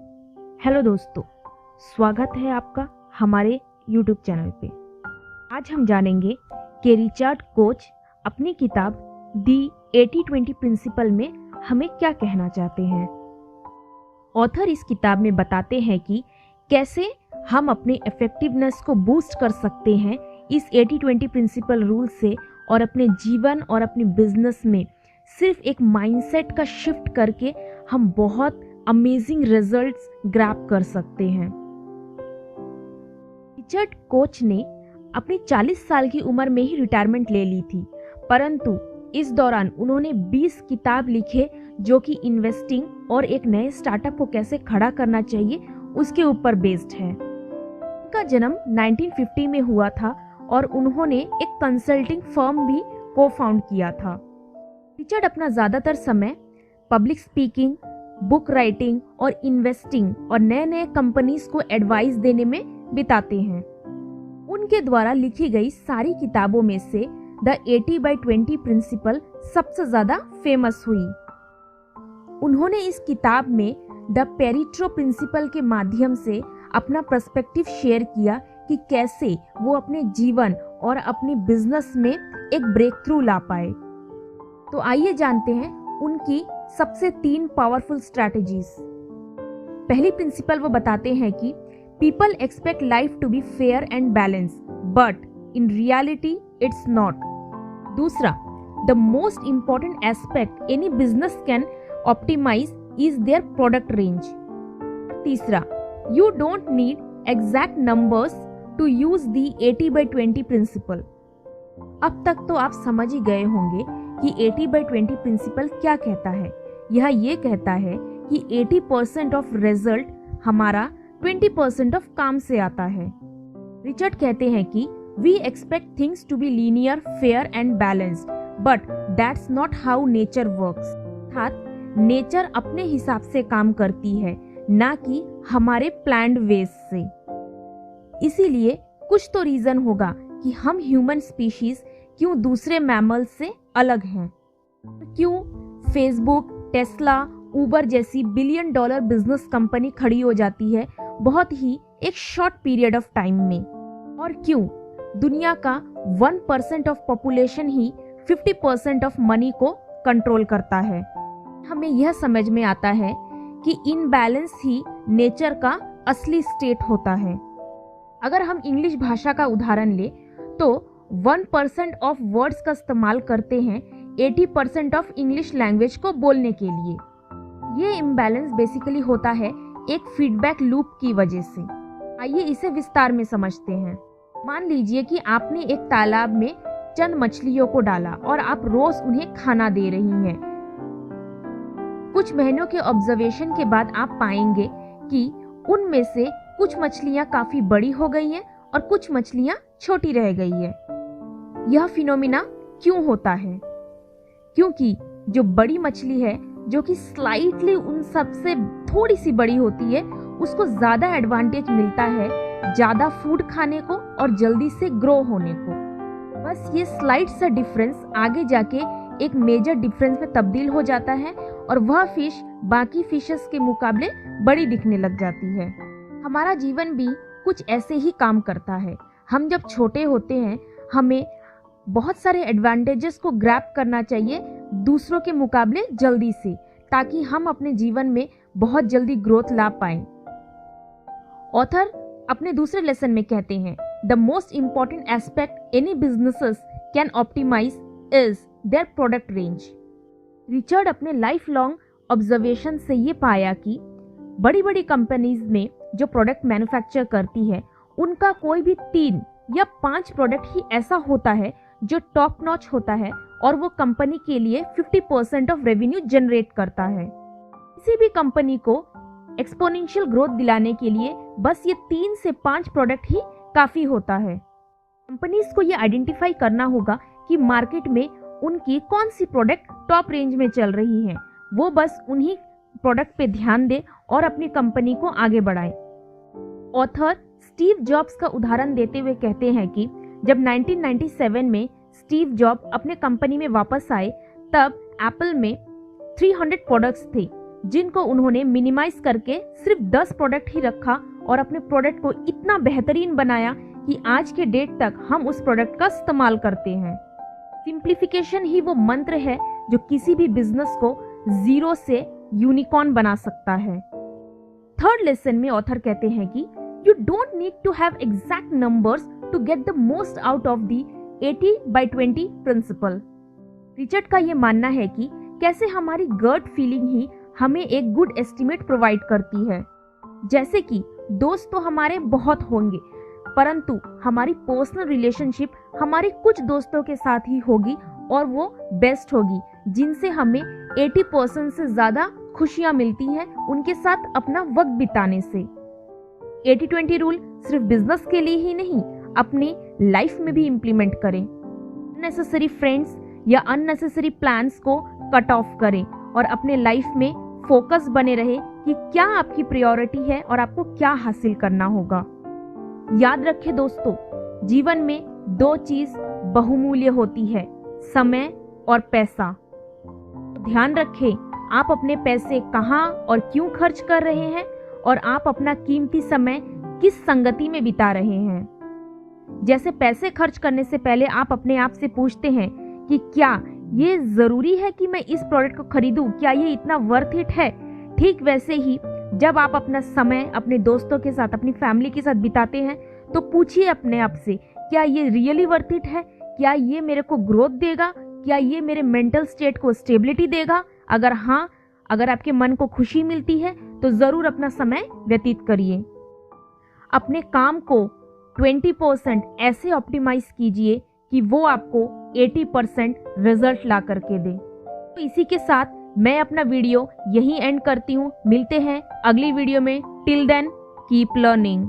Hello दोस्तों, स्वागत है आपका हमारे YouTube चैनल पे। आज हम जानेंगे कि रिचर्ड कोच अपनी किताब दी 80-20 प्रिंसिपल में हमें क्या कहना चाहते हैं। ऑथर इस किताब में बताते हैं कि कैसे हम अपने इफेक्टिवनेस को बूस्ट कर सकते हैं इस 80-20 प्रिंसिपल रूल से, और अपने जीवन और अपने बिजनेस में सिर्फ एक माइंडसेट का शिफ्ट करके हम बहुत अमेजिंग रिजल्ट्स ग्रैब कर सकते हैं। रिचर्ड कोच ने अपनी 40 साल की उम्र में ही रिटायरमेंट ले ली थी, परंतु इस दौरान उन्होंने 20 किताब लिखे जो कि इन्वेस्टिंग और एक नए स्टार्टअप को कैसे खड़ा करना चाहिए उसके ऊपर बेस्ड है। उनका जन्म 1950 में हुआ था और उन्होंने एक कंसल्टिंग फर्म भी को फाउंड किया था। रिचर्ड अपना ज़्यादातर समय पब्लिक स्पीकिंग, बुक राइटिंग और इन्वेस्टिंग और नए नए कंपनीज को एडवाइस देने में बिताते हैं। उनके द्वारा लिखी गई सारी किताबों में से द 80/20 प्रिंसिपल सबसे ज्यादा फेमस हुई। उन्होंने इस किताब में द पेरिट्रो प्रिंसिपल के माध्यम से अपना पर्सपेक्टिव शेयर किया कि कैसे वो अपने जीवन और अपने बिजनेस में एक ब्रेक थ्रू ला पाए। तो आइए जानते हैं उनकी सबसे 3 पावरफुल स्ट्रैटेजीज। पहली प्रिंसिपल वो बताते हैं कि people expect life to be fair and balance, but in reality it's not. दूसरा, the most important aspect any business can optimise is their product range. तीसरा, you don't need exact numbers to use the 80/20 principle. अब तक तो आप समझ ही गए होंगे कि 80/20 प्रिंसिपल क्या कहता है। यह ये कहता है कि 80% ऑफ रिजल्ट हमारा 20% ऑफ काम से आता है। रिचर्ड कहते हैं कि we expect things to be linear, fair and balanced, but that's not how nature works. अर्थात नेचर अपने हिसाब से काम करती है, ना कि हमारे प्लान्ड वेज से। इसीलिए कुछ तो रीजन होगा कि हम ह्यूमन स्पीशीज क्यों दूसरे मैमल से अलग हैं। क्यों फेसबुक, टेस्ला, उबर जैसी $1 बिलियन बिजनेस कंपनी खड़ी हो जाती है बहुत ही एक शॉर्ट पीरियड ऑफ टाइम में, और क्यों दुनिया का 1% of population he 50% of money को कंट्रोल करता है। हमें यह समझ में आता है कि इनबैलेंस ही नेचर का असली स्टेट होता है। अगर हम इंग्लिश भाषा का उदाहरण ले तो 1% ऑफ वर्ड्स का इस्तेमाल करते हैं 80% ऑफ इंग्लिश लैंग्वेज को बोलने के लिए। ये इम्बैलेंस बेसिकली होता है एक फीडबैक लूप की वजह से। आइए इसे विस्तार में समझते हैं। मान लीजिए कि आपने एक तालाब में चंद मछलियों को डाला और आप रोज उन्हें खाना दे रही हैं। कुछ महीनों के ऑब्जर्वेशन के बाद आप पाएंगे कि उनमें से कुछ मछलियां काफी बड़ी हो गई हैं और कुछ मछलियां छोटी रह गई है। यह फिनोमिना क्यों होता है? क्योंकि जो बड़ी मछली है, जो कि स्लाइटली उन सबसे थोड़ी सी बड़ी होती है, उसको ज्यादा एडवांटेज मिलता है ज्यादा फूड खाने को और जल्दी से ग्रो होने को। बस ये स्लाइट सा डिफरेंस आगे जाके एक मेजर डिफरेंस में तब्दील हो जाता है और वह फिश बाकी फिशेस के मुकाबले बड़ी दिखने लग जाती है। हमारा जीवन भी कुछ ऐसे ही काम करता है। हम जब छोटे होते हैं हमें बहुत सारे एडवांटेजेस को ग्रैब करना चाहिए दूसरों के मुकाबले जल्दी से, ताकि हम अपने जीवन में बहुत जल्दी ग्रोथ ला पाएं। ऑथर अपने दूसरे लेसन में कहते हैं, the most important aspect any businesses can optimise is their product range. Richard अपने लाइफ लॉन्ग ऑब्जर्वेशन से ये पाया कि बड़ी बड़ी कंपनीज में जो प्रोडक्ट मैन्युफैक्चर करती है, उनका कोई भी 3 या 5 प्रोडक्ट ही ऐसा होता है जो टॉप नॉच होता है और वो कंपनी के लिए 50% ऑफ रेवेन्यू जनरेट करता है। किसी भी कंपनी को एक्सपोनेंशियल ग्रोथ दिलाने के लिए बस ये 3 से 5 प्रोडक्ट ही काफी होता है। कंपनीज को ये आइडेंटिफाई करना होगा कि मार्केट में उनकी कौन सी प्रोडक्ट टॉप रेंज में चल रही है, वो बस उन्हीं प्रोडक्ट पे ध्यान दे और अपनी कंपनी को आगे बढ़ाए। ऑथर स्टीव जॉब्स का उदाहरण देते हुए कहते हैं कि जब 1997 में स्टीव जॉब अपने कंपनी में वापस आए, तब एप्पल में 300 प्रोडक्ट्स थे, जिनको उन्होंने मिनिमाइज करके सिर्फ 10 प्रोडक्ट ही रखा और अपने प्रोडक्ट को इतना बेहतरीन बनाया कि आज के डेट तक हम उस प्रोडक्ट का इस्तेमाल करते हैं। सिंप्लीफिकेशन ही वो मंत्र है जो किसी भी बिजनेस को जीरो से यूनिकॉर्न बना सकता है। थर्ड लेसन में ऑथर कहते हैं कि you don't need to have exact numbers to get the most out of the 80/20 principle. Richard का ये मानना है कि कैसे हमारी गट फीलिंग ही हमें एक गुड एस्टिमेट प्रोवाइड करती है। जैसे कि दोस्त तो हमारे बहुत होंगे, परंतु हमारी पर्सनल रिलेशनशिप हमारे कुछ दोस्तों के साथ ही होगी और वो बेस्ट होगी, जिनसे हमें 80% से ज्यादा खुशियां मिलती हैं उनके साथ अपना वक्त बिताने से। 80-20 रूल सिर्फ बिजनेस के लिए ही नहीं, अपनी लाइफ में भी इम्प्लीमेंट करें। अननेसेसरी फ्रेंड्स या अननेसेसरी प्लान्स को कट ऑफ करें और अपने लाइफ में फोकस बने रहे कि क्या आपकी प्रायोरिटी है और आपको क्या हासिल करना होगा। याद रखें दोस्तों, जीवन में 2 चीज बहुमूल्य होती है, समय और पैसा। ध्यान रखें आप अपने पैसे कहाँ और क्यों खर्च कर रहे हैं और आप अपना कीमती समय किस संगति में बिता रहे हैं। जैसे पैसे खर्च करने से पहले आप अपने आप से पूछते हैं कि क्या ये जरूरी है कि मैं इस प्रोडक्ट को खरीदूं, क्या ये इतना वर्थ इट है। ठीक वैसे ही जब आप अपना समय अपने दोस्तों के साथ, अपनी फैमिली के साथ बिताते हैं तो पूछिए अपने आप से, क्या ये रियली वर्थ इट है, क्या ये मेरे को ग्रोथ देगा, क्या ये मेरे मेंटल स्टेट को स्टेबिलिटी देगा। अगर हाँ, अगर आपके मन को खुशी मिलती है तो जरूर अपना समय व्यतीत करिए। अपने काम को 20% ऐसे ऑप्टिमाइज कीजिए कि वो आपको 80% रिजल्ट ला करके दे। तो इसी के साथ मैं अपना वीडियो यहीं एंड करती हूँ। मिलते हैं अगली वीडियो में। Till then keep learning.